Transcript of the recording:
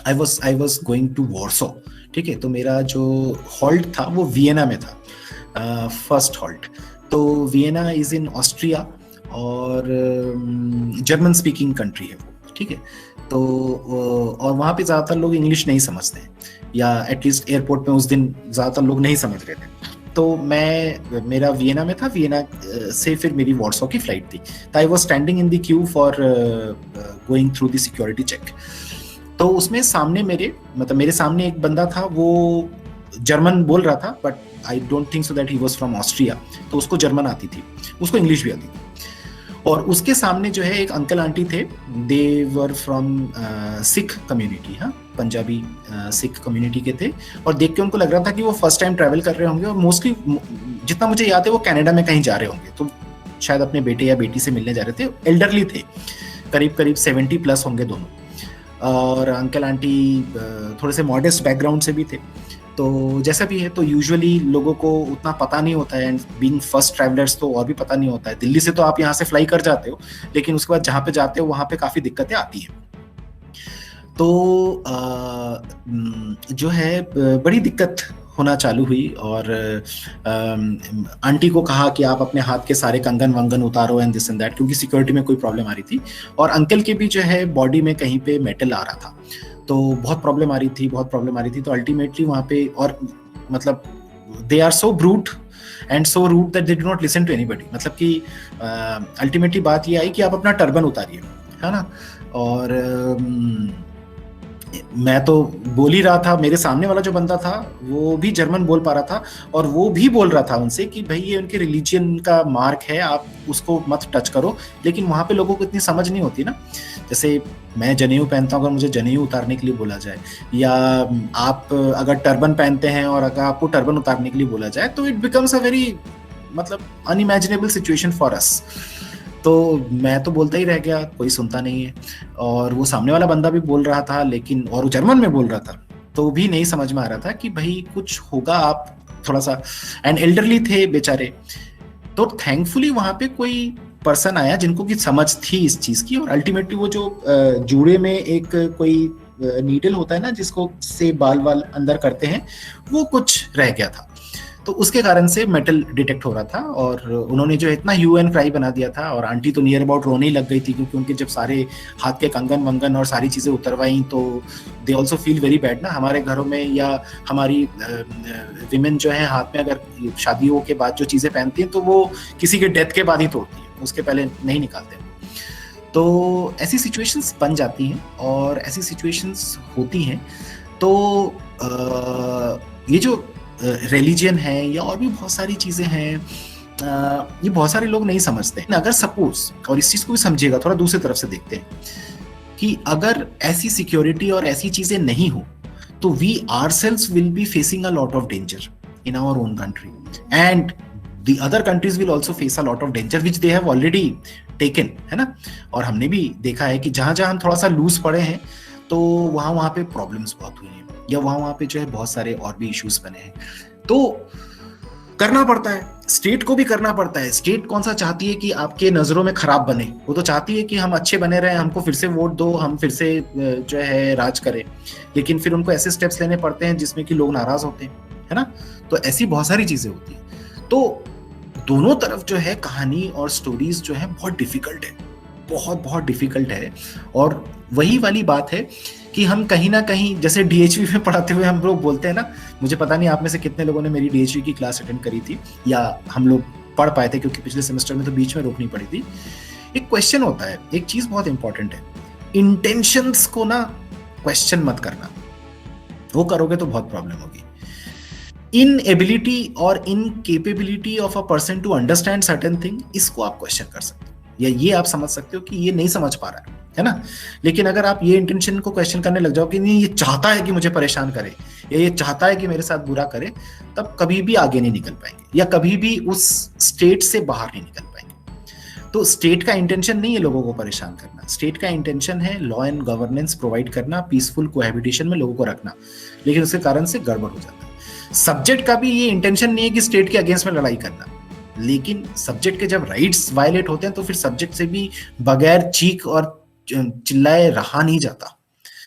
I was going to Warsaw, ठीक है। तो मेरा जो हॉल्ट था वो वियना में था, फर्स्ट हॉल्ट। तो वियना इज इन ऑस्ट्रिया और जर्मन स्पीकिंग कंट्री है वो, ठीक है। तो और वहाँ पे ज़्यादातर लोग इंग्लिश नहीं समझते हैं, या एटलीस्ट एयरपोर्ट में उस दिन ज़्यादातर लोग नहीं समझ रहे थे। तो मेरा वियना में था, वियना से फिर मेरी वॉर्सो की फ्लाइट थी। तो I was standing in the queue for going through the security check. तो उसमें सामने मेरे सामने एक बंदा था, वो जर्मन बोल रहा था, but I don't think so that he was from Austria. तो उसको जर्मन आती थी, उसको इंग्लिश भी आती थी। और उसके सामने जो है एक अंकल आंटी थे, दे वर फ्रॉम सिख कम्युनिटी, हाँ, पंजाबी सिख कम्युनिटी के थे। और देख के उनको लग रहा था कि वो फर्स्ट टाइम ट्रैवल कर रहे होंगे, और मोस्टली जितना मुझे याद है वो कनाडा में कहीं जा रहे होंगे। तो शायद अपने बेटे या बेटी से मिलने जा रहे थे। एल्डरली थे, करीब करीब 70 प्लस होंगे दोनों। और अंकल आंटी थोड़े से मॉडेस्ट बैकग्राउंड से भी थे। तो जैसा भी है, तो यूजुअली लोगों को उतना पता नहीं होता है, एंड बीइंग फर्स्ट ट्रैवलर्स तो और भी पता नहीं होता है। दिल्ली से तो आप यहाँ से फ्लाई कर जाते हो, लेकिन उसके बाद जहाँ पे जाते हो वहाँ पे काफ़ी दिक्कतें आती हैं। तो जो है बड़ी दिक्कत होना चालू हुई, और आंटी को कहा कि आप अपने हाथ के सारे कंगन वंगन उतारो एंड दिस एंड दैट, क्योंकि सिक्योरिटी में कोई प्रॉब्लम आ रही थी। और अंकल के भी जो है बॉडी में कहीं पे मेटल आ रहा था, तो बहुत प्रॉब्लम आ रही थी। तो अल्टीमेटली वहाँ पे, और मतलब they are so brute and so rude that they do not listen to anybody. मतलब कि अल्टीमेटली बात ये आई कि आप अपना टर्बन उतारिए, है ना। और मैं तो बोल ही रहा था, मेरे सामने वाला जो बंदा था वो भी जर्मन बोल पा रहा था, और वो भी बोल रहा था उनसे कि भाई ये उनके रिलीजियन का मार्क है, आप उसको मत टच करो। लेकिन वहाँ पे लोगों को इतनी समझ नहीं होती ना। जैसे मैं जनेऊ पहनता हूँ, अगर मुझे जनेऊ उतारने के लिए बोला जाए, या आप अगर टर्बन पहनते हैं और अगर आपको टर्बन उतारने के लिए बोला जाए, तो इट बिकम्स अ वेरी मतलब अनइमेजिनेबल सिचुएशन फॉर अस। तो मैं तो बोलता ही रह गया, कोई सुनता नहीं है। और वो सामने वाला बंदा भी बोल रहा था, लेकिन, और वो जर्मन में बोल रहा था, तो भी नहीं समझ में आ रहा था कि भाई कुछ होगा, आप थोड़ा सा, एंड एल्डरली थे बेचारे। तो थैंकफुली वहां पे कोई पर्सन आया जिनको की समझ थी इस चीज की, और अल्टीमेटली वो जो जूड़े में एक कोई नीडल होता है ना, जिसको से बाल वाल अंदर करते हैं, वो कुछ रह गया था। तो उसके कारण से मेटल डिटेक्ट हो रहा था, और उन्होंने जो इतना ह्यू एंड क्राई बना दिया था। और आंटी तो नियर अबाउट रोने ही लग गई थी, क्योंकि उनके जब सारे हाथ के कंगन वंगन और सारी चीज़ें उतरवाई, तो they also feel very bad ना। हमारे घरों में या हमारी विमेन जो है हाथ में अगर शादियों के बाद जो चीज़ें पहनती हैं, तो वो किसी के डेथ के बाद ही तोड़ती हैं, उसके पहले नहीं निकालते। तो ऐसी सिचुएशंस बन जाती हैं, और ऐसी सिचुएशंस होती हैं। तो ये जो रिलीजन है, या और भी बहुत सारी चीजें हैं, ये बहुत सारे लोग नहीं समझते। अगर सपोज, और इस चीज को भी समझिएगा, थोड़ा दूसरी तरफ से देखते हैं, कि अगर ऐसी सिक्योरिटी और ऐसी चीजें नहीं हो, तो we ourselves will be facing a lot of danger in our own country, and the other countries will also face a lot of danger which they have already taken, है ना। और हमने भी देखा है कि जहां जहां हम थोड़ा सा लूज पड़े हैं, तो वहां पे प्रॉब्लम्स बहुत हुई हैं, या वहां पे जो है बहुत सारे और भी इश्यूज बने हैं। तो करना पड़ता है, स्टेट को भी करना पड़ता है। स्टेट कौन सा चाहती है कि आपके नजरों में खराब बने? वो तो चाहती है कि हम अच्छे बने रहें, हमको फिर से वोट दो, हम फिर से जो है राज करें। लेकिन फिर उनको ऐसे स्टेप्स लेने पड़ते हैं जिसमें कि लोग नाराज होते हैं, है ना। तो ऐसी बहुत सारी चीजें होती हैं। तो दोनों तरफ जो है कहानी और स्टोरीज जो है बहुत डिफिकल्ट है, बहुत बहुत डिफिकल्ट है। और वही वाली बात है कि हम कहीं ना कहीं, जैसे डीएचवी में पढ़ाते हुए हम लोग बोलते हैं ना, मुझे पता नहीं आप में से कितने लोगों ने मेरी डीएचवी की क्लास अटेंड करी थी, या हम लोग पढ़ पाए थे, क्योंकि पिछले सेमेस्टर में तो बीच में रोकनी पड़ी थी। एक क्वेश्चन होता है, एक चीज बहुत इंपॉर्टेंट है, इंटेंशंस को ना क्वेश्चन मत करना, वो करोगे तो बहुत प्रॉब्लम होगी। इन एबिलिटी और incapability of a person to understand certain thing, इसको आप क्वेश्चन कर सकते हो, या ये आप समझ सकते हो कि ये नहीं समझ पा रहा है ना। लेकिन अगर आप ये इंटेंशन को क्वेश्चन करने लग जाओ कि नहीं, ये चाहता है कि मुझे परेशान करे, या ये चाहता है कि मेरे साथ बुरा करे, तब कभी भी आगे नहीं निकल पाएंगे, या कभी भी उस स्टेट से बाहर नहीं निकल पाएंगे। तो स्टेट का इंटेंशन नहीं है लोगों को परेशान करना, स्टेट का इंटेंशन है लॉ एंड गवर्नेंस प्रोवाइड करना, पीसफुल कोहैबिटेशन में लोगों को रखना। लेकिन उसके कारण से गड़बड़ हो जाता है। सब्जेक्ट का भी ये इंटेंशन नहीं है कि स्टेट के अगेंस्ट में लड़ाई करना, लेकिन सब्जेक्ट के जब राइट्स वायलेट होते हैं, तो फिर सब्जेक्ट से भी बगैर चीख और चिल्लाए रहा नहीं जाता।